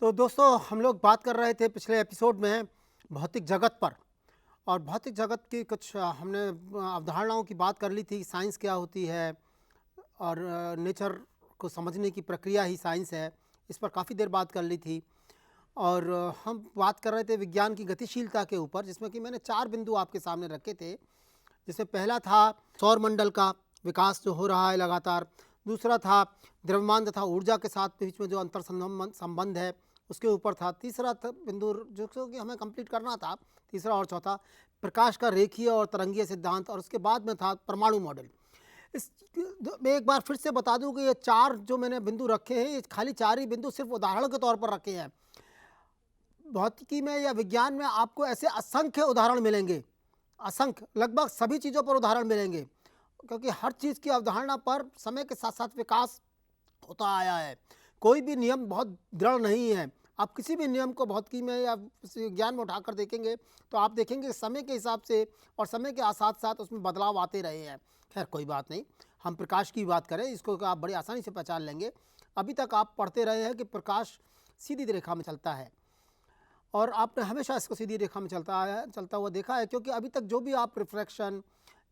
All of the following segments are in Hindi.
तो दोस्तों हम लोग बात कर रहे थे पिछले एपिसोड में भौतिक जगत पर। और भौतिक जगत की कुछ हमने अवधारणाओं की बात कर ली थी। साइंस क्या होती है और नेचर को समझने की प्रक्रिया ही साइंस है। इस पर काफ़ी देर बात कर ली थी। और हम बात कर रहे थे विज्ञान की गतिशीलता के ऊपर, जिसमें कि मैंने 4 बिंदु आपके सामने रखे थे। जिसमें पहला था सौर मंडल का विकास जो हो रहा है लगातार। दूसरा था द्रव्यमान तथा ऊर्जा के साथ बीच में जो अंतर संबंध है उसके ऊपर था। तीसरा बिंदु जो कि हमें कंप्लीट करना था, तीसरा और चौथा प्रकाश का रेखीय और तरंगीय सिद्धांत। और उसके बाद में था परमाणु मॉडल। इस मैं एक बार फिर से बता दूं कि ये 4 जो मैंने बिंदु रखे हैं, ये खाली 4 ही बिंदु सिर्फ उदाहरण के तौर पर रखे हैं। भौतिकी में या विज्ञान में आपको ऐसे असंख्य उदाहरण मिलेंगे, असंख्य, लगभग सभी चीज़ों पर उदाहरण मिलेंगे, क्योंकि हर चीज़ की अवधारणा पर समय के साथ साथ विकास होता आया है। कोई भी नियम बहुत दृढ़ नहीं है। आप किसी भी नियम को भौतिकी में या विज्ञान में उठाकर देखेंगे तो आप देखेंगे समय के हिसाब से और समय के साथ साथ उसमें बदलाव आते रहे हैं। खैर कोई बात नहीं, हम प्रकाश की बात करें, इसको आप बड़ी आसानी से पहचान लेंगे। अभी तक आप पढ़ते रहे हैं कि प्रकाश सीधी रेखा में चलता है और आपने हमेशा इसको सीधी रेखा में चलता हुआ देखा है, क्योंकि अभी तक जो भी आप रिफ्रैक्शन,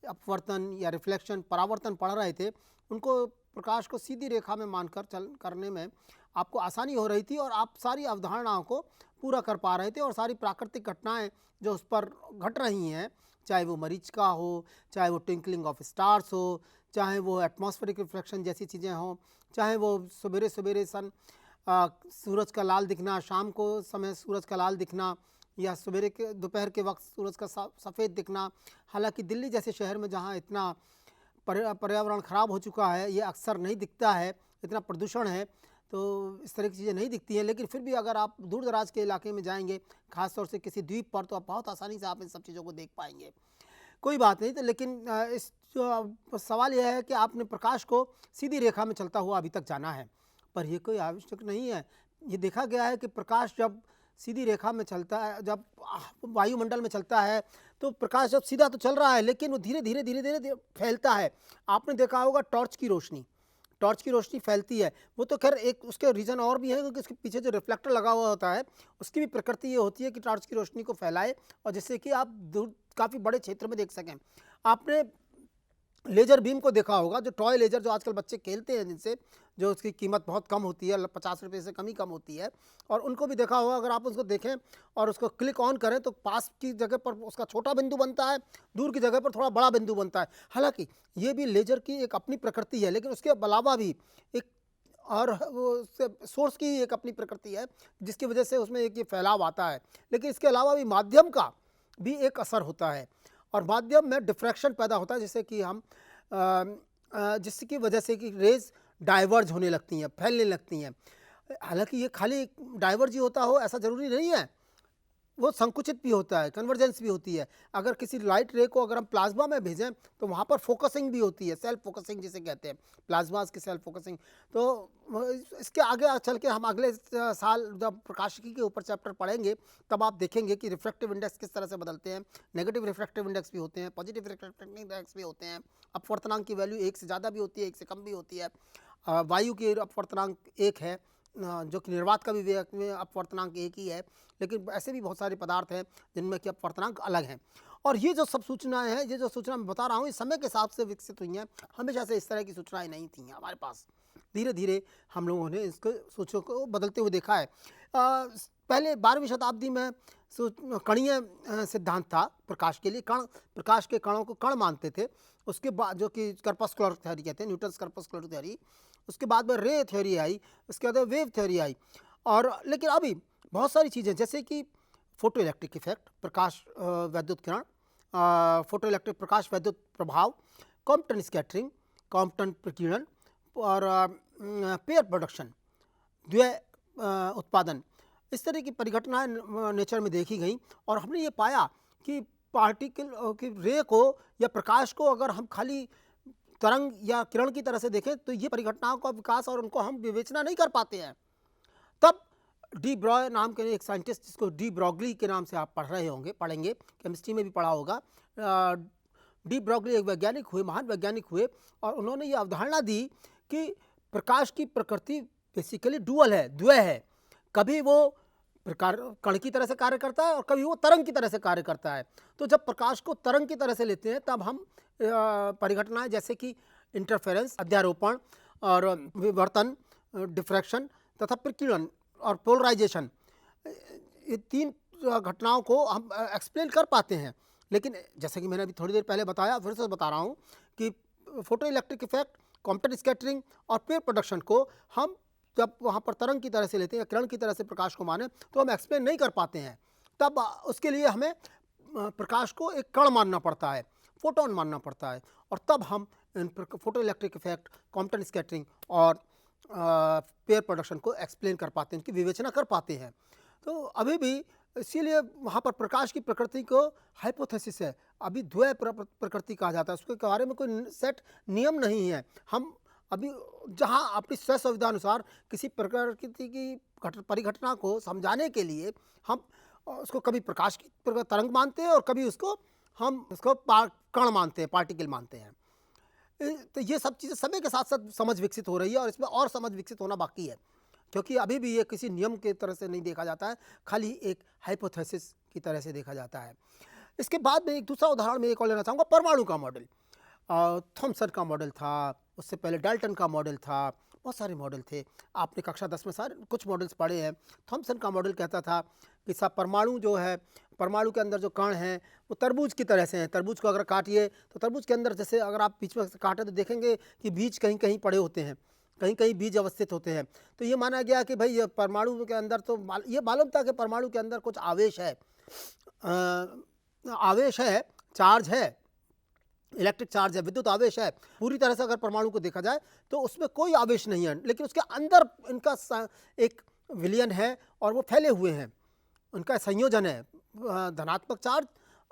अपवर्तन या रिफ्लेक्शन, परावर्तन पढ़ रहे थे, उनको प्रकाश को सीधी रेखा में मानकर करने में आपको आसानी हो रही थी और आप सारी अवधारणाओं को पूरा कर पा रहे थे। और सारी प्राकृतिक घटनाएं जो उस पर घट रही हैं, चाहे वो मरीचिका हो, चाहे वो ट्विंकलिंग ऑफ स्टार्स हो, चाहे वो एटमॉस्फेरिक रिफ्लेक्शन जैसी चीज़ें हों, चाहे वो सवेरे सवेरे सूरज का लाल दिखना, शाम को समय सूरज का लाल दिखना, या सवेरे के दोपहर के वक्त सूरज का सफ़ेद दिखना। हालांकि दिल्ली जैसे शहर में जहां इतना पर्यावरण ख़राब हो चुका है, ये अक्सर नहीं दिखता है, इतना प्रदूषण है, तो इस तरह की चीज़ें नहीं दिखती हैं। लेकिन फिर भी अगर आप दूर दराज के इलाके में जाएंगे, खासतौर से किसी द्वीप पर, तो आप बहुत आसानी से आप इन सब चीज़ों को देख पाएंगे। कोई बात नहीं। तो लेकिन इस जो सवाल यह है कि आपने प्रकाश को सीधी रेखा में चलता हुआ अभी तक जाना है, पर यह कोई आवश्यक नहीं है। ये देखा गया है कि प्रकाश जब सीधी रेखा में चलता है, जब वायुमंडल में चलता है, तो प्रकाश जब सीधा तो चल रहा है, लेकिन वो धीरे धीरे धीरे धीरे फैलता है। आपने देखा होगा टॉर्च की रोशनी फैलती है। वो तो खैर एक उसके रीज़न और भी है, क्योंकि उसके पीछे जो रिफ्लेक्टर लगा हुआ होता है, उसकी भी प्रकृति ये होती है कि टॉर्च की रोशनी को फैलाए और जिससे कि आप दूर काफ़ी बड़े क्षेत्र में देख सकें। आपने लेज़र बीम को देखा होगा, जो टॉय लेज़र जो आजकल बच्चे खेलते हैं जिनसे, जो उसकी कीमत बहुत कम होती है, 50 रुपये से कम होती है, और उनको भी देखा होगा। अगर आप उसको देखें और उसको क्लिक ऑन करें तो पास की जगह पर उसका छोटा बिंदु बनता है, दूर की जगह पर थोड़ा बड़ा बिंदु बनता है। हालांकि ये भी लेज़र की एक अपनी प्रकृति है, लेकिन उसके अलावा भी एक और वो सोर्स की एक अपनी प्रकृति है, जिसकी वजह से उसमें एक ये फैलाव आता है। लेकिन इसके अलावा भी माध्यम का भी एक असर होता है, और माध्यम में डिफ्रैक्शन पैदा होता है, जिससे कि हम जिसकी वजह से कि रेज डाइवर्ज होने लगती हैं, फैलने लगती हैं। हालांकि ये खाली डाइवर्ज ही होता हो ऐसा ज़रूरी नहीं है, वो संकुचित भी होता है, कन्वर्जेंस भी होती है। अगर किसी लाइट रे को अगर हम प्लाज्मा में भेजें तो वहाँ पर फोकसिंग भी होती है, सेल्फ फोकसिंग जिसे कहते हैं, प्लाज्मास की सेल्फ फोकसिंग। तो इसके आगे चल के हम अगले साल जब प्रकाशिकी के ऊपर चैप्टर पढ़ेंगे, तब आप देखेंगे कि रिफ्रैक्टिव इंडेक्स किस तरह से बदलते हैं। नेगेटिव रिफ्रैक्टिव इंडेक्स भी होते हैं, पॉजिटिव रिफ्रैक्टिव इंडेक्स भी होते हैं। अपवर्तनांक की वैल्यू 1 से ज़्यादा भी होती है, 1 से कम भी होती है। वायु की अपवर्तनांक 1 है, जो कि निर्वात का भी अपवर्तनांक 1 ही है, लेकिन ऐसे भी बहुत सारे पदार्थ हैं जिनमें कि अपवर्तनांक अलग हैं। और ये जो सब सूचनाएं हैं, ये जो सूचना मैं बता रहा हूँ, ये समय के हिसाब से विकसित हुई हैं। हमेशा से इस तरह की सूचनाएं नहीं थी हमारे पास। धीरे धीरे हम लोगों ने इसको सोचों को बदलते हुए देखा है। पहले 12वीं शताब्दी में कणीय सिद्धांत था प्रकाश के लिए। प्रकाश के कणों को कण मानते थे। उसके बाद जो कि कर्पस्कुलर थ्योरी कहते हैं, न्यूटन्स कर्पस्कुलर थ्योरी। उसके बाद में रे थ्योरी आई, उसके बाद वेव थ्योरी आई। और लेकिन अभी बहुत सारी चीज़ें, जैसे कि फोटो इलेक्ट्रिक इफेक्ट, प्रकाश वैद्युत किरण, फोटो इलेक्ट्रिक प्रकाश वैद्युत प्रभाव, कॉम्पटन स्कैटरिंग, कॉम्पटन प्रकीर्णन, और पेयर प्रोडक्शन, द्वय उत्पादन, इस तरह की परिघटनाएं नेचर में देखी गई। और हमने ये पाया कि पार्टिकल की रे को या प्रकाश को अगर हम खाली तरंग या किरण की तरह से देखें तो ये परिघटनाओं का विकास और उनको हम विवेचना नहीं कर पाते हैं। तब डी ब्रॉय नाम के एक साइंटिस्ट, जिसको डी ब्रॉगली के नाम से आप पढ़ेंगे, केमिस्ट्री में भी पढ़ा होगा। डी ब्रॉगली एक वैज्ञानिक हुए, महान वैज्ञानिक हुए, और उन्होंने ये अवधारणा दी कि प्रकाश की प्रकृति बेसिकली डुअल है, द्वय है। कभी वो प्रकार कण की तरह से कार्य करता है और कभी वो तरंग की तरह से कार्य करता है। तो जब प्रकाश को तरंग की तरह से लेते हैं तब हम परिघटनाएं जैसे कि इंटरफेरेंस, अध्यारोपण और विवर्तन, डिफ्रैक्शन तथा प्रकीर्णन और पोलराइजेशन, ये तीन घटनाओं को हम एक्सप्लेन कर पाते हैं। लेकिन जैसे कि मैंने अभी थोड़ी देर पहले बताया, फिर से बता रहा हूँ कि photo electric effect, compact scattering और पेयर प्रोडक्शन को हम जब वहाँ पर तरंग की तरह से लेते हैं या किरण की तरह से प्रकाश को माने तो हम एक्सप्लेन नहीं कर पाते हैं। तब उसके लिए हमें प्रकाश को एक कण मानना पड़ता है, फोटोन मानना पड़ता है, और तब हम इन photoelectric effect, compact scattering और पेयर प्रोडक्शन को एक्सप्लेन कर पाते हैं, उनकी विवेचना कर पाते हैं। तो अभी भी इसीलिए वहाँ पर प्रकाश की प्रकृति को हाइपोथेसिस है, अभी द्वय प्रकृति कहा जाता है, उसके बारे में कोई सेट नियम नहीं है। हम अभी जहाँ अपनी स्वसुविधानुसार किसी प्रकृति की परिघटना को समझाने के लिए हम उसको कभी प्रकाश की तरंग मानते हैं और कभी हम उसको कण मानते हैं, पार्टिकल मानते हैं। तो ये सब चीज़ें समय के साथ साथ समझ विकसित हो रही है और इसमें और समझ विकसित होना बाकी है, क्योंकि अभी भी ये किसी नियम की तरह से नहीं देखा जाता है, खाली एक हाइपोथेसिस की तरह से देखा जाता है। इसके बाद में एक दूसरा उदाहरण मैं एक और लेना चाहूँगा, परमाणु का मॉडल। थॉमसन का मॉडल था, उससे पहले डाल्टन का मॉडल था, बहुत सारे मॉडल थे। आपने कक्षा 10 में सारे कुछ मॉडल्स पढ़े हैं। थॉमसन का मॉडल कहता था कि सब परमाणु जो है, परमाणु के अंदर जो कण हैं वो तरबूज की तरह से हैं। तरबूज को अगर काटिए तो तरबूज के अंदर जैसे अगर आप बीच में से काटें तो देखेंगे कि बीज कहीं कहीं पड़े होते हैं, कहीं कहीं बीज अवस्थित होते हैं। तो ये माना गया कि भाई ये परमाणु के अंदर तो ये मालूम था कि परमाणु के अंदर कुछ आवेश है, आवेश है, चार्ज है, इलेक्ट्रिक चार्ज है, विद्युत आवेश है। पूरी तरह से अगर परमाणु को देखा जाए तो उसमें कोई आवेश नहीं है, लेकिन उसके अंदर इनका एक विलयन है और वो फैले हुए हैं, उनका संयोजन है। धनात्मक चार्ज,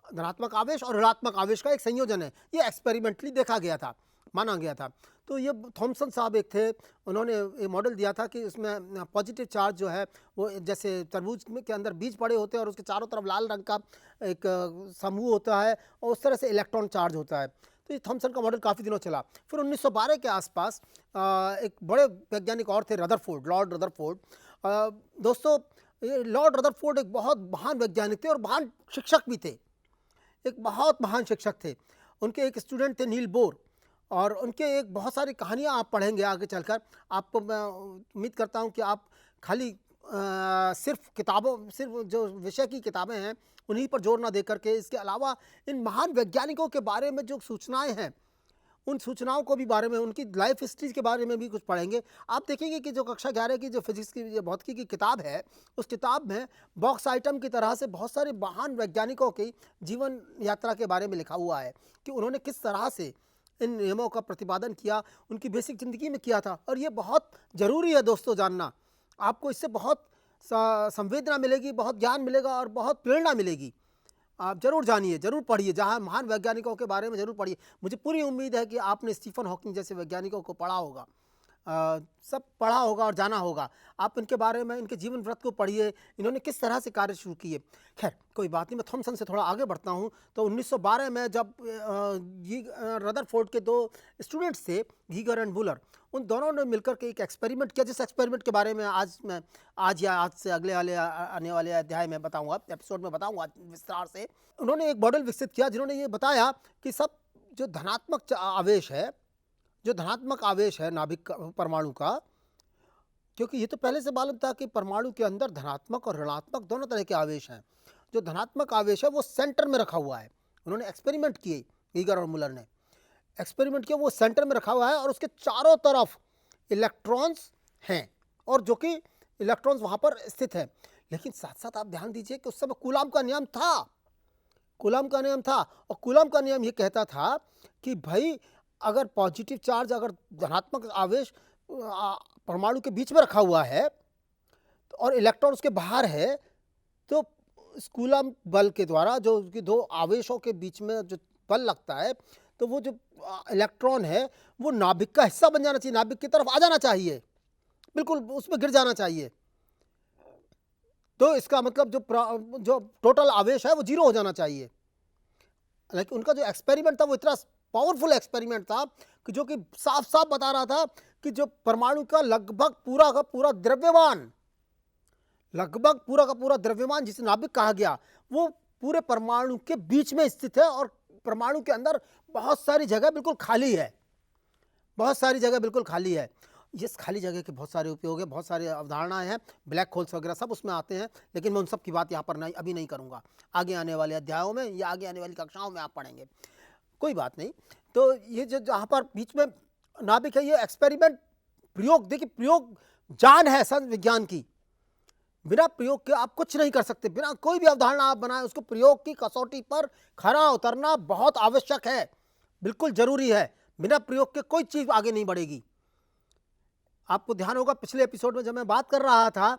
धनात्मक आवेश और ऋणात्मक आवेश का एक संयोजन है। ये एक्सपेरिमेंटली देखा गया था, माना गया था। तो ये थॉमसन साहब एक थे, उन्होंने ये मॉडल दिया था कि उसमें पॉजिटिव चार्ज जो है वो जैसे तरबूज के अंदर बीज पड़े होते हैं और उसके चारों तरफ लाल रंग का एक समूह होता है और उस तरह से इलेक्ट्रॉन चार्ज होता है। तो ये थॉमसन का मॉडल काफ़ी दिनों चला। फिर 1912 के आसपास एक बड़े वैज्ञानिक और थे, रदरफोर्ड, लॉर्ड रदरफोर्ड। दोस्तों, ये लॉर्ड रदरफोर्ड एक बहुत महान वैज्ञानिक थे और महान शिक्षक भी थे, एक बहुत महान शिक्षक थे। उनके एक स्टूडेंट थे नील बोर, और उनके एक बहुत सारी कहानियाँ आप पढ़ेंगे आगे चलकर। आपको मैं उम्मीद करता हूँ कि आप खाली सिर्फ किताबों, सिर्फ जो विषय की किताबें हैं उन्हीं पर जोर ना दे करके, इसके अलावा इन महान वैज्ञानिकों के बारे में जो सूचनाएं हैं, उन सूचनाओं को भी बारे में, उनकी लाइफ हिस्ट्री के बारे में भी कुछ पढ़ेंगे। आप देखेंगे कि जो कक्षा 11 की जो फिजिक्स की, जो भौतिकी की किताब है, उस किताब में बॉक्स आइटम की तरह से बहुत सारे महान वैज्ञानिकों की जीवन यात्रा के बारे में लिखा हुआ है कि उन्होंने किस तरह से इन नियमों का प्रतिपादन किया, उनकी बेसिक ज़िंदगी में किया था। और ये बहुत ज़रूरी है दोस्तों जानना, आपको इससे बहुत संवेदना मिलेगी, बहुत ज्ञान मिलेगा और बहुत प्रेरणा मिलेगी। आप जरूर जानिए, जरूर पढ़िए, जहाँ महान वैज्ञानिकों के बारे में जरूर पढ़िए। मुझे पूरी उम्मीद है कि आपने स्टीफन हॉकिंग जैसे वैज्ञानिकों को पढ़ा होगा, सब पढ़ा होगा और जाना होगा। आप इनके बारे में, इनके जीवन व्रत को पढ़िए, इन्होंने किस तरह से कार्य शुरू किए। खैर कोई बात नहीं, मैं थॉमसन से थोड़ा आगे बढ़ता हूँ। तो 1912 में जब रदरफोर्ड के दो स्टूडेंट्स थे, गीगर एंड बुलर, उन दोनों ने मिलकर के एक एक्सपेरिमेंट किया, जिस एक्सपेरिमेंट के बारे में आज या आज से अगले वाले आने वाले अध्याय में बताऊँगा, एपिसोड में बताऊँगा विस्तार से। उन्होंने एक मॉडल विकसित किया जिन्होंने ये बताया कि सब जो धनात्मक आवेश है, जो धनात्मक आवेश है नाभिक परमाणु का, क्योंकि ये तो पहले से मालूम था कि परमाणु के अंदर धनात्मक और ऋणात्मक दोनों तरह के आवेश हैं। जो धनात्मक आवेश है वो सेंटर में रखा हुआ है। उन्होंने एक्सपेरिमेंट किए, गीगर और मुलर ने एक्सपेरिमेंट किया, वो सेंटर में रखा हुआ है और उसके चारों तरफ इलेक्ट्रॉन्स हैं, और जो कि इलेक्ट्रॉन्स वहाँ पर स्थित है। लेकिन साथ साथ आप ध्यान दीजिए कि उस समय कूलाम का नियम था, कूलाम का नियम था, और कूलाम का नियम ये कहता था कि भाई अगर पॉजिटिव चार्ज, अगर धनात्मक आवेश परमाणु के बीच में रखा हुआ है और इलेक्ट्रॉन उसके बाहर है, तो कूलाम बल के द्वारा जो दो आवेशों के बीच में जो बल लगता है, तो वो जो इलेक्ट्रॉन है वो नाभिक का हिस्सा बन जाना चाहिए, नाभिक की तरफ आ जाना चाहिए, बिल्कुल उसमें गिर जाना चाहिए। तो इसका मतलब जो टोटल आवेश है वो जीरो हो जाना चाहिए। लेकिन उनका जो एक्सपेरिमेंट था वो इतना पावरफुल एक्सपेरिमेंट था कि जो कि साफ साफ बता रहा था कि जो परमाणु का लगभग पूरा का पूरा द्रव्यमान लगभग पूरा का पूरा द्रव्यमान जिसे नाभिक कहा गया, वो पूरे परमाणु के बीच में स्थित है और परमाणु के अंदर बहुत सारी जगह बिल्कुल खाली है, बहुत सारी जगह बिल्कुल खाली है। इस खाली जगह के बहुत सारे उपयोग है, बहुत सारी अवधारणाएं हैं, ब्लैक होल्स वगैरह सब उसमें आते हैं, लेकिन मैं उन सब की बात यहाँ पर नहीं अभी नहीं करूँगा। आगे आने वाले अध्यायों में या आगे आने वाली कक्षाओं में आप पढ़ेंगे, कोई बात नहीं। तो ये जो जहाँ पर बीच में नाभिक है, ये एक्सपेरिमेंट प्रयोग, देखिए प्रयोग जान है संत विज्ञान की। बिना प्रयोग के आप कुछ नहीं कर सकते, बिना कोई भी अवधारणा आप बनाए उसको प्रयोग की कसौटी पर खरा उतरना बहुत आवश्यक है, बिल्कुल जरूरी है। बिना प्रयोग के कोई चीज आगे नहीं बढ़ेगी। आपको ध्यान होगा पिछले एपिसोड में जब मैं बात कर रहा था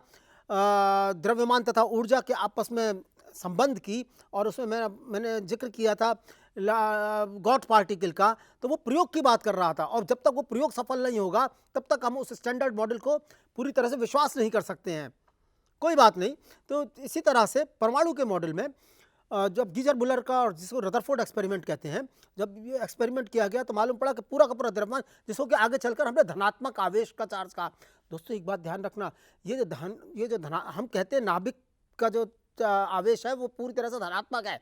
द्रव्यमान तथा ऊर्जा के आपस में संबंध की, और उसमें मैंने जिक्र किया था गॉट पार्टिकल का, तो वो प्रयोग की बात कर रहा था। और जब तक वो प्रयोग सफल नहीं होगा तब तक हम उस स्टैंडर्ड मॉडल को पूरी तरह से विश्वास नहीं कर सकते हैं। कोई बात नहीं। तो इसी तरह से परमाणु के मॉडल में जब गीजर बुलर का, और जिसको रदरफोर्ड एक्सपेरिमेंट कहते हैं, जब ये एक्सपेरिमेंट किया गया तो मालूम पड़ा कि पूरा का पूरा द्रव्यमान, जिसको कि आगे चलकर हमने धनात्मक आवेश का चार्ज कहा। दोस्तों एक बात ध्यान रखना, ये जो हम कहते हैं नाभिक का जो आवेश है वो पूरी तरह से धनात्मक है,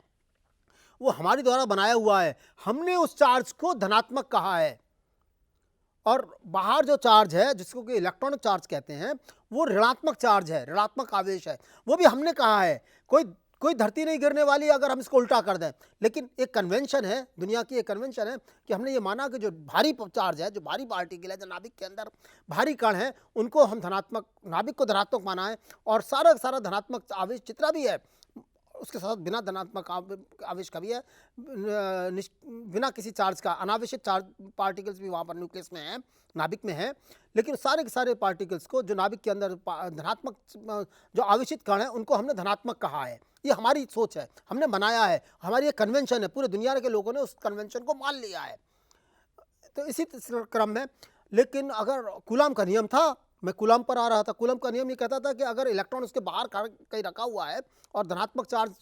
वो हमारे द्वारा बनाया हुआ है। हमने उस चार्ज को धनात्मक कहा है, और बाहर जो चार्ज है जिसको कि इलेक्ट्रॉनिक चार्ज कहते हैं वो ऋणात्मक चार्ज है, ऋणात्मक आवेश है, वो भी हमने कहा है। कोई धरती नहीं गिरने वाली अगर हम इसको उल्टा कर दें। लेकिन एक कन्वेंशन है, दुनिया की एक कन्वेंशन है कि हमने ये माना कि जो भारी चार्ज है, जो भारी पार्टिकल है, जो नाभिक के अंदर भारी कण है, उनको हम धनात्मक, नाभिक को धनात्मक माना है, और सारा धनात्मक आवेश जितना भी है उसके साथ बिना धनात्मक आवेश का भी है, बिना किसी चार्ज का अनावश्यक चार्ज पार्टिकल्स भी वहाँ पर न्यूक्लियस में है, नाभिक में है। लेकिन सारे के सारे पार्टिकल्स को जो नाभिक के अंदर धनात्मक जो आवेशित कण है उनको हमने धनात्मक कहा है। ये हमारी सोच है, हमने बनाया है, हमारी एक कन्वेंशन है, पूरे दुनिया के लोगों ने उस कन्वेंशन को मान लिया है। तो इसी क्रम में, लेकिन अगर कूलम का नियम था, मैं कूलम पर आ रहा था, कूलम का नियम ये कहता था कि अगर इलेक्ट्रॉन उसके बाहर कहीं रखा हुआ है और धनात्मक चार्ज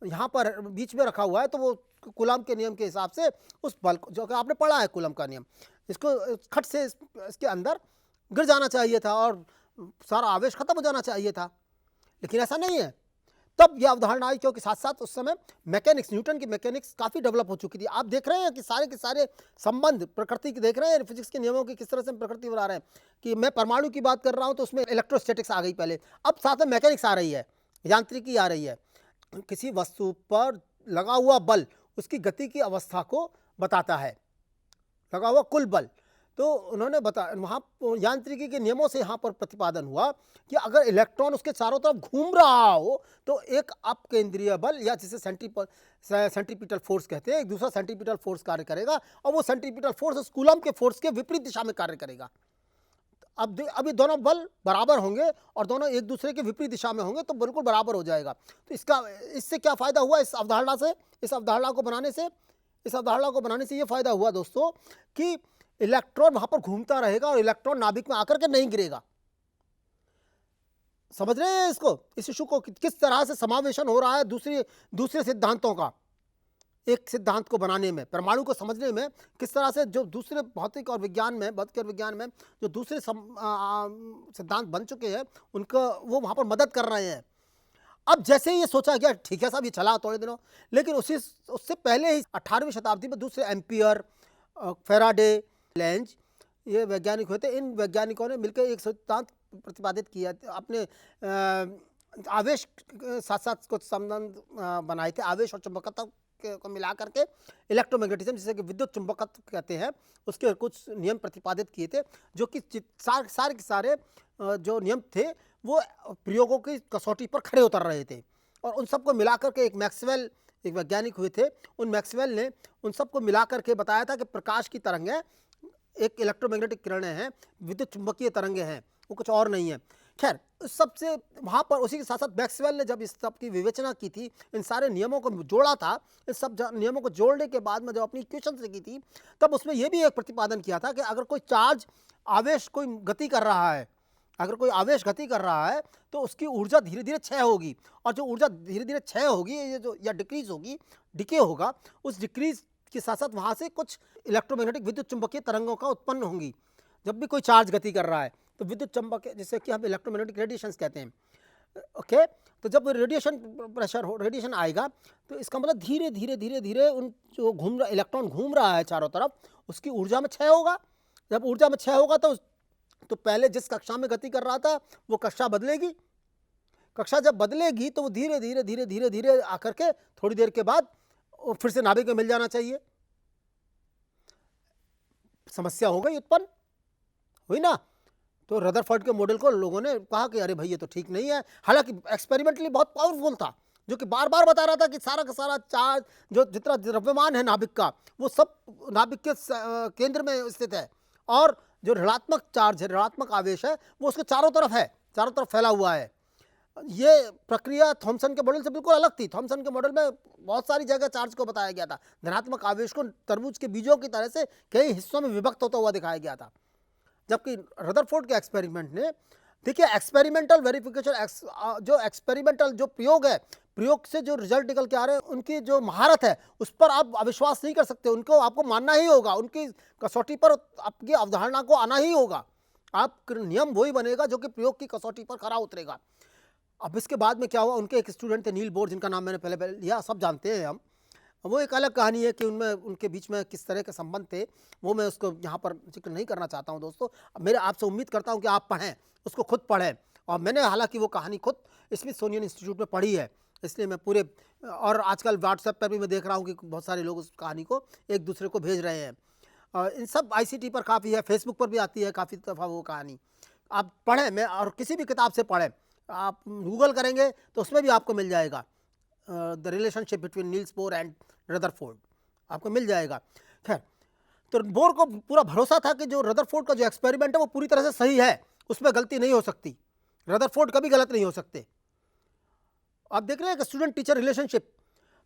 यहाँ पर बीच में रखा हुआ है, तो वो कूलम के नियम के हिसाब से उस बल को, जो कि आपने पढ़ा है कूलम का नियम, इसको खट से इसके अंदर गिर जाना चाहिए था और सारा आवेश खत्म हो जाना चाहिए था। लेकिन ऐसा नहीं है। तब यह अवधारणा आई, क्योंकि साथ साथ उस समय मैकेनिक्स, न्यूटन की मैकेनिक्स काफ़ी डेवलप हो चुकी थी। आप देख रहे हैं कि सारे के सारे संबंध प्रकृति के देख रहे हैं, फिजिक्स के नियमों की किस तरह से हम प्रकृति बना रहे हैं। कि मैं परमाणु की बात कर रहा हूं तो उसमें इलेक्ट्रोस्टैटिक्स आ गई पहले, अब साथ में मैकेनिक्स आ रही है, यांत्रिकी आ रही है। किसी वस्तु पर लगा हुआ बल उसकी गति की अवस्था को बताता है, लगा हुआ कुल बल। तो उन्होंने बताया, वहाँ यांत्रिकी के नियमों से यहाँ पर प्रतिपादन हुआ कि अगर इलेक्ट्रॉन उसके चारों तरफ घूम रहा हो तो एक अपकेंद्रीय बल, या जिसे सेंट्रीपिटल फोर्स कहते हैं, एक दूसरा सेंट्रीपिटल फोर्स कार्य करेगा, और वो सेंट्रीपिटल फोर्स उस कूलम के फोर्स के विपरीत दिशा में कार्य करेगा। अभी दोनों बल बराबर होंगे और दोनों एक दूसरे के विपरीत दिशा में होंगे तो बिल्कुल बराबर हो जाएगा। तो इससे क्या फायदा हुआ, इस अवधारणा से, इस अवधारणा को बनाने से ये फायदा हुआ दोस्तों कि इलेक्ट्रॉन वहां पर घूमता रहेगा और इलेक्ट्रॉन नाभिक में आकर के नहीं गिरेगा। समझ रहे हैं इसको, इस इशू को किस तरह से समावेशन हो रहा है दूसरे सिद्धांतों का एक सिद्धांत को बनाने में, परमाणु को समझने में, किस तरह से जो दूसरे भौतिक और विज्ञान में जो दूसरे सिद्धांत बन चुके हैं उनको वो वहां पर मदद कर रहे हैं। अब जैसे ये सोचा गया ठीक है साहब, ये चला थोड़े दिनों, लेकिन उससे पहले ही 18वीं शताब्दी में दूसरे एम्पियर, फेराडे, लेंज, ये वैज्ञानिक हुए थे। इन वैज्ञानिकों ने मिलकर एक सिद्धांत प्रतिपादित किया, अपने आवेश साथ साथ कुछ संबंध बनाए थे, आवेश और चुंबकत्व को मिला करके इलेक्ट्रोमैग्नेटिज्म, जिसे कि विद्युत चुंबकत्व कहते हैं, उसके कुछ नियम प्रतिपादित किए थे, जो कि सारे के सारे जो नियम थे वो प्रयोगों की कसौटी पर खड़े उतर रहे थे। और उन सबको मिलाकर के एक वैज्ञानिक हुए थे, उन मैक्सवेल ने उन सबको मिलाकर के बताया था कि प्रकाश की तरंगें एक इलेक्ट्रोमैग्नेटिक किरणें हैं, विद्युत चुंबकीय तरंगें हैं, वो कुछ और नहीं है। खैर, उस सबसे वहाँ पर उसी के साथ साथ मैक्सवेल ने जब इस सब की विवेचना की थी, इन सारे नियमों को जोड़ा था, इन सब नियमों को जोड़ने के बाद में जब अपनी इक्वेशन से की थी, तब उसमें यह भी एक प्रतिपादन किया था कि अगर कोई चार्ज आवेश कोई गति कर रहा है, अगर कोई आवेश गति कर रहा है तो उसकी ऊर्जा धीरे धीरे क्षय होगी, और जो ऊर्जा धीरे धीरे क्षय होगी, ये जो या डिक्रीज होगी, डिके होगा, उस डिक्रीज के साथ साथ वहाँ से कुछ इलेक्ट्रोमैग्नेटिक विद्युत चुंबकीय तरंगों का उत्पन्न होंगी। जब भी कोई चार्ज गति कर रहा है तो विद्युत चुंबक, जिसे कि हम इलेक्ट्रोमैग्नेटिक रेडिएशंस कहते हैं, ओके। तो जब रेडिएशन प्रेशर हो, रेडिएशन आएगा, तो इसका मतलब धीरे धीरे धीरे धीरे उन जो घूम रहा इलेक्ट्रॉन घूम रहा है चारों तरफ, उसकी ऊर्जा में क्षय होगा। जब ऊर्जा में क्षय होगा तो पहले जिस कक्षा में गति कर रहा था वो कक्षा बदलेगी। कक्षा जब बदलेगी तो वो धीरे धीरे धीरे धीरे धीरे आकर के थोड़ी देर के बाद वो फिर से नाभिक में मिल जाना चाहिए। समस्या हो गई उत्पन्न, हुई ना। तो रदरफोर्ड के मॉडल को लोगों ने कहा कि अरे भाई ये तो ठीक नहीं है। हालांकि एक्सपेरिमेंटली बहुत पावरफुल था, जो कि बार बार बता रहा था कि सारा का सारा चार्ज जो जितना द्रव्यमान है नाभिक का, वो सब नाभिक के केंद्र में स्थित है, और जो ऋणात्मक चार्ज है, ऋणात्मक आवेश है, वो उसके चारों तरफ है, चारों तरफ फैला हुआ है। ये प्रक्रिया थॉमसन के मॉडल से बिल्कुल अलग थी। थॉमसन के मॉडल में बहुत सारी जगह चार्ज को बताया गया था, धनात्मक आवेश को तरबूज के बीजों की तरह से कई हिस्सों में विभक्त होता हुआ दिखाया गया था। जबकि रदरफोर्ड के एक्सपेरिमेंट ने, देखिए एक्सपेरिमेंटल वेरिफिकेशन, जो एक्सपेरिमेंटल जो प्रयोग है, प्रयोग से जो रिजल्ट निकल के आ रहे हैं, उनकी जो महारत है उस पर आप अविश्वास नहीं कर सकते। उनको आपको मानना ही होगा, उनकी कसौटी पर आपकी अवधारणा को आना ही होगा। आप नियम वही बनेगा जो कि प्रयोग की कसौटी पर खरा उतरेगा। अब इसके बाद में क्या हुआ, उनके एक स्टूडेंट थे नील बोर, जिनका नाम मैंने पहले लिया, सब जानते हैं हम। वो एक अलग कहानी है कि उनमें उनके बीच में किस तरह के संबंध थे, वो मैं उसको यहाँ पर जिक्र नहीं करना चाहता हूँ दोस्तों। मेरे आपसे उम्मीद करता हूँ कि आप पढ़ें, उसको खुद पढ़ें। और मैंने हालांकि वो कहानी खुद स्मिथसोनियन इंस्टीट्यूट में पढ़ी है, इसलिए मैं पूरे, और आजकल व्हाट्सएप पर भी मैं देख रहा हूँ कि बहुत सारे लोग उस कहानी को एक दूसरे को भेज रहे हैं। इन सब ICT पर काफ़ी है, फेसबुक पर भी आती है काफ़ी दफ़ा वो कहानी। आप पढ़ें, मैं और किसी भी किताब से पढ़ें, आप गूगल करेंगे तो उसमें भी आपको मिल जाएगा the relationship between Niels Bohr and Rutherford, आपको मिल जाएगा। खैर, तो बोर को पूरा भरोसा था कि जो रदरफोर्ड का जो एक्सपेरिमेंट है वो पूरी तरह से सही है, उसमें गलती नहीं हो सकती, रदरफोर्ड कभी गलत नहीं हो सकते। आप देख रहे हैं कि स्टूडेंट टीचर रिलेशनशिप।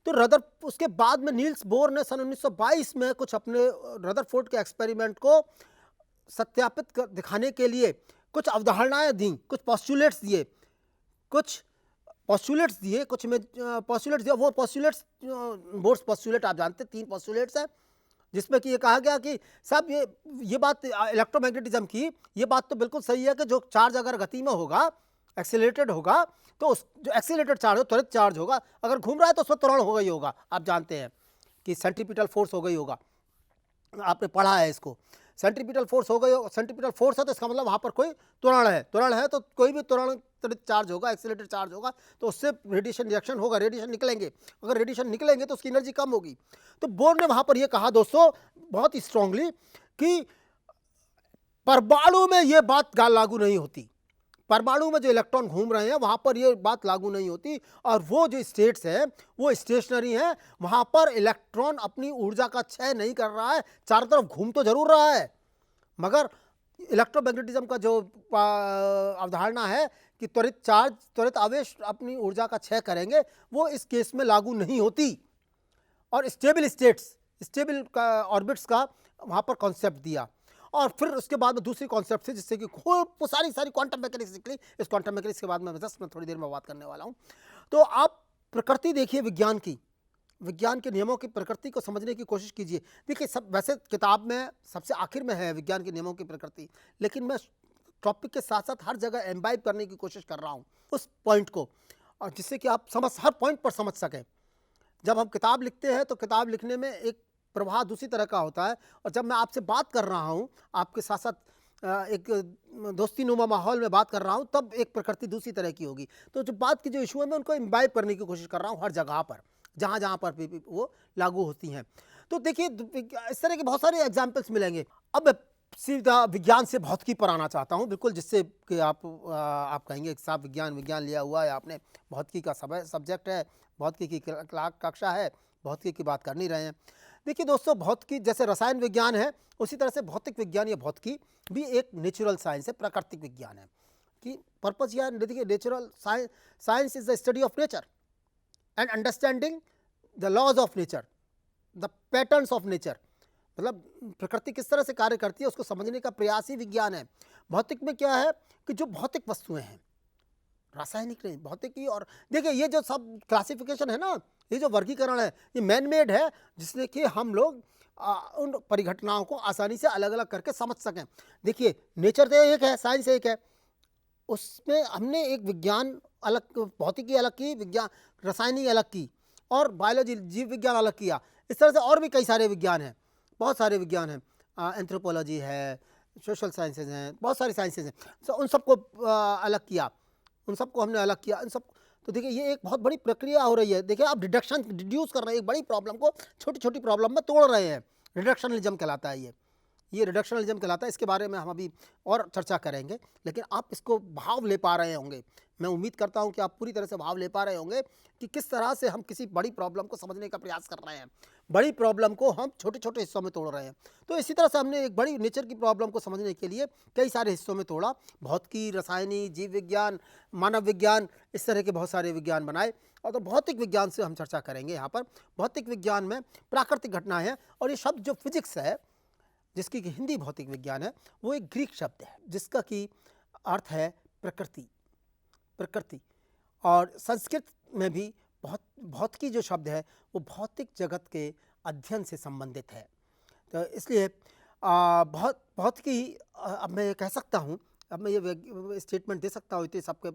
तो उसके बाद में नील्स बोर ने सन 1922 में कुछ अपने रदरफोर्ड के एक्सपेरिमेंट को सत्यापित दिखाने के लिए कुछ अवधारणाएं दी, कुछ पॉस्टुलेट्स दिए, कुछ में पॉस्टुलेट्स दिया। वो पॉस्टुलेट्स, बोर्स पॉस्टुलेट आप जानते हैं, 3 पॉस्टुलेट्स हैं, जिसमें कि ये कहा गया कि साहब ये बात इलेक्ट्रोमैग्नेटिज्म की, ये बात तो बिल्कुल सही है कि जो चार्ज अगर गति में होगा, एक्सीलरेटेड होगा, तो उस जो एक्सीलरेटेड चार्ज हो, त्वरित चार्ज होगा, अगर घूम रहा है तो उसमें त्वरण हो गई होगा। आप जानते हैं कि सेंट्रीपिटल फोर्स हो गई होगा, आपने पढ़ा है इसको। सेंट्रीपिटल फोर्स हो गई, सेंट्रीपिटल फोर्स है तो इसका मतलब वहाँ पर कोई त्वरण है तो कोई भी त्वरण त्वरित चार्ज होगा, एक्सीलरेटेड चार्ज होगा, तो उससे रेडिएशन रिएक्शन होगा, रेडिएशन निकलेंगे। अगर रेडिएशन निकलेंगे तो उसकी एनर्जी कम होगी। तो बोर ने वहाँ पर यह कहा दोस्तों बहुत ही स्ट्रांगली कि परमाणु में ये बात लागू नहीं होती, परमाणु में जो इलेक्ट्रॉन घूम रहे हैं वहां पर ये बात लागू नहीं होती, और वो जो स्टेट्स हैं वो स्टेशनरी हैं, वहां पर इलेक्ट्रॉन अपनी ऊर्जा का क्षय नहीं कर रहा है, चारों तरफ घूम तो जरूर रहा है, मगर इलेक्ट्रोमैग्नेटिज्म का जो अवधारणा है कि त्वरित चार्ज, त्वरित आवेश अपनी ऊर्जा का क्षय करेंगे, वो इस केस में लागू नहीं होती। और स्टेबल स्टेट्स, स्टेबल ऑर्बिट्स का वहां पर कॉन्सेप्ट दिया। और फिर उसके बाद में दूसरी कॉन्सेप्ट थी जिससे कि खूब सारी क्वांटम मैकेनिक्स निकली। इस क्वांटम मैकेनिक्स के बाद में जस्ट मैं थोड़ी देर में बात करने वाला हूँ। तो आप प्रकृति देखिए विज्ञान की, विज्ञान के नियमों की प्रकृति को समझने की कोशिश कीजिए। देखिए सब वैसे किताब में सबसे आखिर में है विज्ञान के नियमों की प्रकृति, लेकिन मैं टॉपिक के साथ साथ हर जगह एम्बाइब करने की कोशिश कर रहा हूँ उस पॉइंट को, और जिससे कि आप हर पॉइंट पर समझ सकें। जब हम किताब लिखते हैं तो किताब लिखने में एक प्रवाह दूसरी तरह का होता है, और जब मैं आपसे बात कर रहा हूँ, आपके साथ साथ एक दोस्ती नुमा माहौल में बात कर रहा हूँ, तब एक प्रकृति दूसरी तरह की होगी। तो जो बात की जो इशू है मैं उनको इम्बाइब करने की कोशिश कर रहा हूँ हर जगह पर, जहाँ जहाँ पर भी वो लागू होती हैं। तो देखिए इस तरह के बहुत सारे एग्जाम्पल्स मिलेंगे। अब मैं सीधा विज्ञान से भौतिकी पर आना चाहता हूँ, बिल्कुल जिससे कि आप कहेंगे कि साहब विज्ञान लिया हुआ है आपने, भौतिकी का सब्जेक्ट है, भौतिकी की कक्षा है, भौतिकी की बात कर नहीं रहे हैं। देखिए दोस्तों, भौतिकी जैसे रसायन विज्ञान है, उसी तरह से भौतिक विज्ञान या भौतिकी भी एक नेचुरल साइंस है, प्राकृतिक विज्ञान है। कि पर्पज या देखिए natural science is the study of nature and understanding the laws of nature, the patterns of nature. मतलब प्रकृति किस तरह से कार्य करती है उसको समझने का प्रयास ही विज्ञान है। भौतिक में क्या है कि जो भौतिक वस्तुएं हैं, रासायनिक नहीं, भौतिकी। और देखिए ये जो सब क्लासिफिकेशन है ना, ये जो वर्गीकरण है, ये मैन मेड है, जिसने कि हम लोग उन परिघटनाओं को आसानी से अलग अलग करके समझ सकें। देखिए नेचर तो एक है, साइंस एक है, उसमें हमने एक विज्ञान अलग, भौतिकी अलग की, विज्ञान रसायनिक अलग की, और बायोलॉजी जीव विज्ञान अलग किया। इस तरह से और भी कई सारे विज्ञान हैं, बहुत सारे विज्ञान हैं, एंथ्रोपोलॉजी है, सोशल साइंसेज हैं, बहुत सारी साइंसेज हैं। तो उन सबको अलग किया, उन सबको हमने अलग किया, उन सब। तो देखिए ये एक बहुत बड़ी प्रक्रिया हो रही है। देखिए आप डिड्यूस कर रहे हैं, एक बड़ी प्रॉब्लम को छोटी छोटी प्रॉब्लम में तोड़ रहे हैं। रिडक्शनलिज्म कहलाता है ये रिडक्शनलिज्म कहलाता है। इसके बारे में हम अभी और चर्चा करेंगे, लेकिन आप इसको भाव ले पा रहे होंगे। मैं उम्मीद करता हूं कि आप पूरी तरह से भाव ले पा रहे होंगे कि किस तरह से हम किसी बड़ी प्रॉब्लम को समझने का प्रयास कर रहे हैं। बड़ी प्रॉब्लम को हम छोटे छोटे हिस्सों में तोड़ रहे हैं। तो इसी तरह से हमने एक बड़ी नेचर की प्रॉब्लम को समझने के लिए कई सारे हिस्सों में तोड़ा। भौतिकी, रसायनिक, जीव विज्ञान, मानव विज्ञान, इस तरह के बहुत सारे विज्ञान बनाए। और तो भौतिक विज्ञान से हम चर्चा करेंगे यहाँ पर। भौतिक विज्ञान में प्राकृतिक घटना है, और ये शब्द जो फिजिक्स है, जिसकी कि हिंदी भौतिक विज्ञान है, वो एक ग्रीक शब्द है जिसका कि अर्थ है प्रकृति, प्रकृति। और संस्कृत में भी भौतिकी जो शब्द है वो भौतिक जगत के अध्ययन से संबंधित है। तो इसलिए भौतिकी, अब मैं ये कह सकता हूँ, अब मैं ये स्टेटमेंट दे सकता हूँ इतने सबके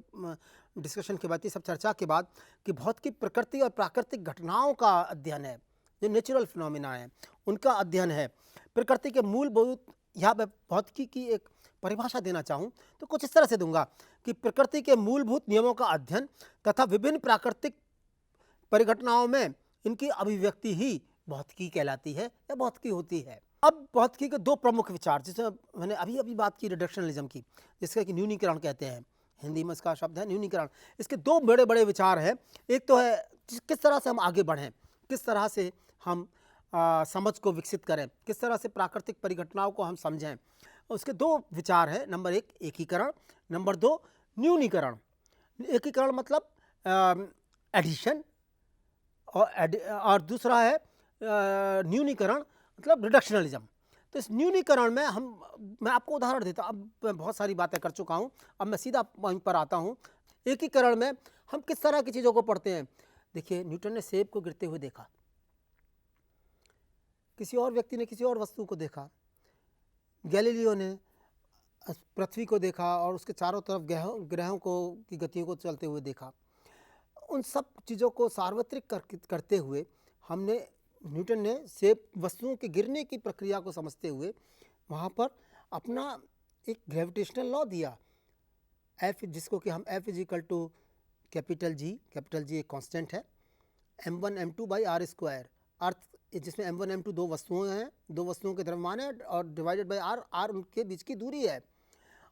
डिस्कशन के बाद, ये सब चर्चा के बाद, कि भौतिकी प्रकृति और प्राकृतिक घटनाओं का अध्ययन है, जो नेचुरल फिनोमिना है उनका अध्ययन है। प्रकृति के मूलभूत, यहाँ मैं भौतिकी की एक परिभाषा देना चाहूँ तो कुछ इस तरह से दूंगा कि प्रकृति के मूलभूत नियमों का अध्ययन तथा विभिन्न प्राकृतिक परिघटनाओं में इनकी अभिव्यक्ति ही भौतिकी कहलाती है या भौतिकी होती है। अब भौतिकी के दो प्रमुख विचार, जिसमें मैंने अभी अभी बात की रिडक्शनलिज्म की, जिसका कि न्यूनीकरण कहते हैं, हिंदी में इसका शब्द है न्यूनीकरण। इसके दो बड़े बड़े विचार हैं। एक तो है किस तरह से हम आगे बढ़ें, किस तरह से हम समझ को विकसित करें, किस तरह से प्राकृतिक परिघटनाओं को हम समझें। उसके दो विचार हैं, नंबर एक एकीकरण, नंबर दो न्यूनीकरण। एकीकरण मतलब एडिशन, और दूसरा है न्यूनीकरण मतलब रिडक्शनलिज्म। तो इस न्यूनीकरण में मैं आपको उदाहरण देता हूँ। अब मैं बहुत सारी बातें कर चुका हूँ, अब मैं सीधा पॉइंट पर आता हूँ। एकीकरण में हम किस तरह की चीज़ों को पढ़ते हैं। देखिए, न्यूटन ने सेब को गिरते हुए देखा, किसी और व्यक्ति ने किसी और वस्तु को देखा, गैलीलियो ने पृथ्वी को देखा और उसके चारों तरफ ग्रहों को की गतियों को चलते हुए देखा। उन सब चीज़ों को सार्वत्रिक करते हुए न्यूटन ने सेब वस्तुओं के गिरने की प्रक्रिया को समझते हुए वहाँ पर अपना एक ग्रेविटेशनल लॉ दिया, F, जिसको कि हम F = कैपिटल जी एक कांस्टेंट है, m1 m2 by r square, अर्थ जिसमें m1 m2 दो वस्तुएं हैं, दो वस्तुओं के द्रव्यमान है, और डिवाइडेड बाय r उनके बीच की दूरी है,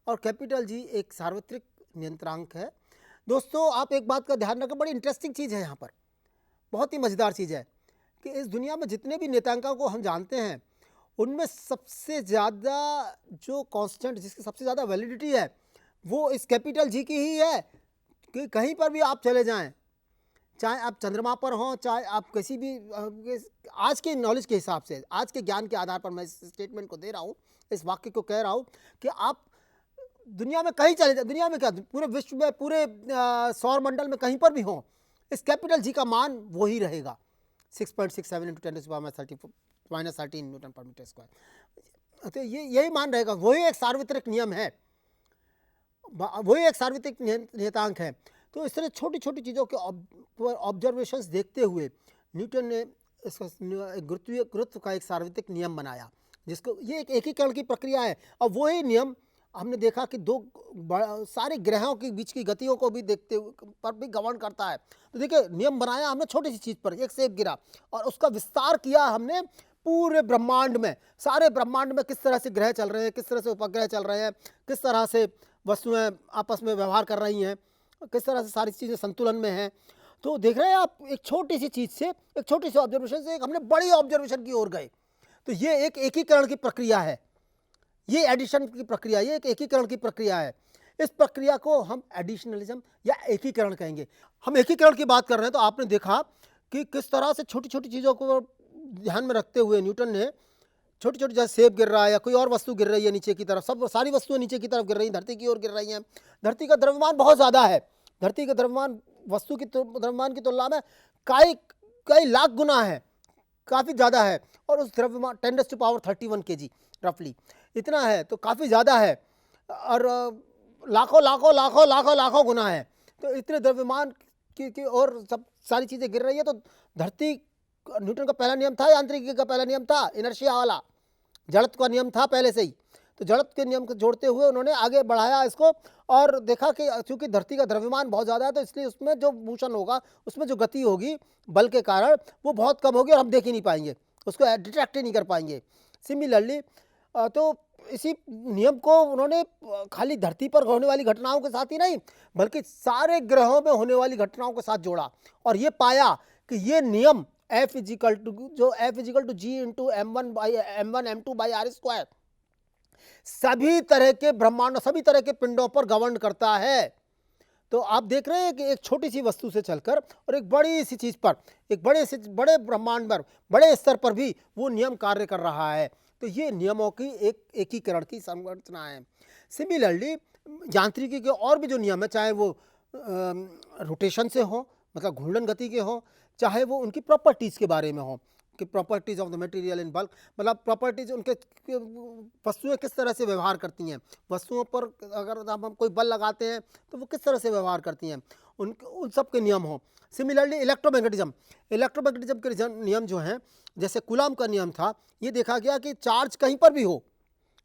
और कैपिटल जी एक सार्वत्रिक नियंत्रक है। दोस्तों, आप एक बात का ध्यान रखें, बड़ी इंटरेस्टिंग चीज़ है यहाँ पर, बहुत ही मज़ेदार चीज़ है कि इस दुनिया में जितने भी नेतांकों को हम जानते हैं, उनमें सबसे ज़्यादा जो कांस्टेंट, जिसकी सबसे ज़्यादा वैलिडिटी है, वो इस कैपिटल जी की ही है। कि कहीं पर भी आप चले जाएं, चाहे आप चंद्रमा पर हों, चाहे आप किसी भी, आज के नॉलेज के हिसाब से, आज के ज्ञान के आधार पर मैं इस स्टेटमेंट को दे रहा हूँ, इस वाक्य को कह रहा हूँ कि आप दुनिया में कहीं चले जाए, दुनिया में क्या, पूरे विश्व में, पूरे सौर मंडल में कहीं पर भी हों, इस कैपिटल जी का मान वही रहेगा, 6.67 × 10⁻³ न्यूटन पर मीटर स्क्वायर। तो यही मान रहेगा, वही एक सार्वत्रिक नियम है, वही एक सार्वत्रिक नियतांक है। तो इस तरह छोटी छोटी चीज़ों के ऑब्जर्वेशंस देखते हुए न्यूटन ने इसका गुरुत्व का एक सार्वत्रिक नियम बनाया, जिसको ये एक एकीकरण की प्रक्रिया है। और वही नियम हमने देखा कि सारे ग्रहों के बीच की गतियों को भी देखते हुए पर भी गवर्न करता है। तो देखिए, नियम बनाया हमने छोटी सी चीज़ पर, एक सेब गिरा, और उसका विस्तार किया हमने पूरे ब्रह्मांड में, सारे ब्रह्मांड में किस तरह से ग्रह चल रहे हैं, किस तरह से उपग्रह चल रहे हैं, किस तरह से वस्तुएं आपस में व्यवहार कर रही हैं, किस तरह से सारी चीज़ें संतुलन में हैं। तो देख रहे हैं आप, एक छोटी सी चीज़ से, एक छोटी सी ऑब्जर्वेशन से हमने बड़ी ऑब्जर्वेशन की ओर गए। तो ये एक एकीकरण की प्रक्रिया है, ये एडिशन की प्रक्रिया, ये एक एकीकरण की प्रक्रिया है। इस प्रक्रिया को हम एडिशनलिज्म या एकीकरण कहेंगे। हम एकीकरण की बात कर रहे हैं, तो आपने देखा कि किस तरह से छोटी छोटी चीज़ों को ध्यान में रखते हुए न्यूटन ने छोटी छोटी, जैसे सेब गिर रहा है या कोई और वस्तु गिर रही है नीचे की तरफ, सारी वस्तुएं नीचे की तरफ गिर रही हैं, धरती की ओर गिर रही हैं। धरती का द्रव्यमान बहुत ज़्यादा है, धरती का द्रव्यमान वस्तु की द्रव्यमान की तुलना में कई लाख गुना है, काफ़ी ज़्यादा है। और उस द्रव्यमान 10⁻31 kg रफली इतना है, तो काफ़ी ज़्यादा है। और लाखों लाखों लाखों लाखों लाखों गुना है। तो इतने द्रव्यमान की और सब सारी चीज़ें गिर रही है, तो धरती, न्यूटन का पहला नियम था, यांत्रिकी का पहला नियम था इनर्शिया वाला, जड़त्व का नियम था पहले से ही। तो जड़त्व के नियम को जोड़ते हुए उन्होंने आगे बढ़ाया इसको और देखा कि चूंकि धरती का द्रव्यमान बहुत ज़्यादा है, तो इसलिए उसमें जो मोशन होगा, उसमें जो गति होगी बल के कारण, वो बहुत कम होगी और हम देख ही नहीं पाएंगे, उसको डिटेक्ट ही नहीं कर पाएंगे। सिमिलरली तो इसी नियम को उन्होंने खाली धरती पर होने वाली घटनाओं के साथ ही नहीं, बल्कि सारे ग्रहों में होने वाली घटनाओं के साथ जोड़ा और ये पाया कि ये नियम F is equal to G into M1 M2/r², सभी तरह के ब्रह्मांड, सभी तरह के पिंडों पर गवर्न करता है। तो आप देख रहे हैं कि एक छोटी सी वस्तु से चलकर और एक बड़ी सी चीज पर, एक बड़े ब्रह्मांड पर, बड़े स्तर पर भी वो नियम कार्य कर रहा है। तो ये नियमों की एक एकीकरण की संरचना है। सिमिलरली यांत्रिकी के और भी जो नियम है, चाहे वो रोटेशन से हो, मतलब घूर्णन गति के हो, चाहे वो उनकी प्रॉपर्टीज के बारे में हो कि properties of the material in bulk, मतलब प्रॉपर्टीज उनके वस्तुएं किस तरह से व्यवहार करती हैं, वस्तुओं पर अगर हम कोई बल लगाते हैं तो वो किस तरह से व्यवहार करती हैं, उन सब के नियम हो। सिमिलरली इलेक्ट्रोमैग्नेटिज्म के नियम जो हैं, जैसे कूलॉम का नियम था, ये देखा गया कि चार्ज कहीं पर भी हो,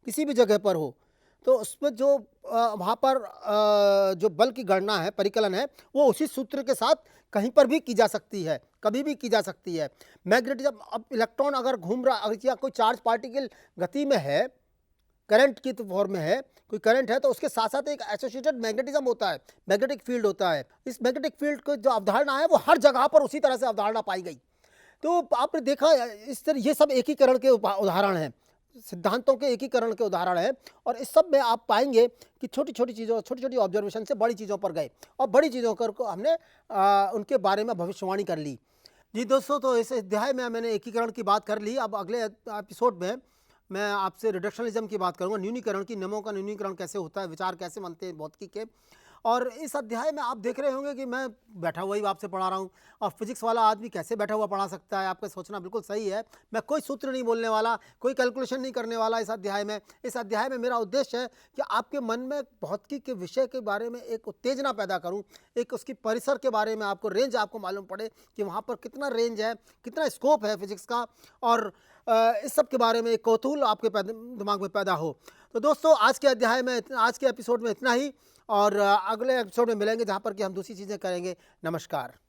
किसी भी जगह पर हो, तो उसमें जो वहाँ पर जो बल की गणना है, परिकलन है, वो उसी सूत्र के साथ कहीं पर भी की जा सकती है, कभी भी की जा सकती है। मैग्नेटिज्म, अब इलेक्ट्रॉन अगर घूम रहा या कोई चार्ज पार्टिकल गति में है, करंट की फॉर्म में है, कोई करंट है, तो उसके साथ साथ एक एसोसिएटेड मैग्नेटिज्म होता है, मैग्नेटिक फील्ड होता है। इस मैग्नेटिक फील्ड को जो अवधारणा है वो हर जगह पर उसी तरह से अवधारणा पाई गई। तो आपने देखा इस तरह ये सब एकीकरण के उदाहरण हैं, सिद्धांतों के एकीकरण के उदाहरण है। और इस सब में आप पाएंगे कि छोटी छोटी चीज़ों, छोटी छोटी ऑब्जर्वेशन से बड़ी चीज़ों पर गए और बड़ी चीज़ों को हमने उनके बारे में भविष्यवाणी कर ली। जी दोस्तों, तो इस अध्याय में मैंने एकीकरण की बात कर ली। अब अगले एपिसोड में मैं आपसे रिडक्शनलिज्म की बात करूंगा, न्यूनीकरण की, नियमों का न्यूनीकरण कैसे होता है, विचार कैसे बनते हैं भौतिकी के। और इस अध्याय में आप देख रहे होंगे कि मैं बैठा हुआ ही आपसे पढ़ा रहा हूँ, और फिजिक्स वाला आदमी कैसे बैठा हुआ पढ़ा सकता है, आपका सोचना बिल्कुल सही है। मैं कोई सूत्र नहीं बोलने वाला, कोई कैलकुलेशन नहीं करने वाला इस अध्याय में। इस अध्याय में मेरा उद्देश्य है कि आपके मन में भौतिकी के विषय के बारे में एक उत्तेजना पैदा करूँ, एक उसकी परिसर के बारे में आपको रेंज आपको मालूम पड़े कि वहाँ पर कितना रेंज है, कितना स्कोप है फिजिक्स का, और इस सब के बारे में एक कौतूहल आपके दिमाग में पैदा हो। तो दोस्तों, आज के अध्याय में, आज के एपिसोड में इतना ही, और अगले एपिसोड में मिलेंगे जहाँ पर कि हम दूसरी चीज़ें करेंगे। नमस्कार।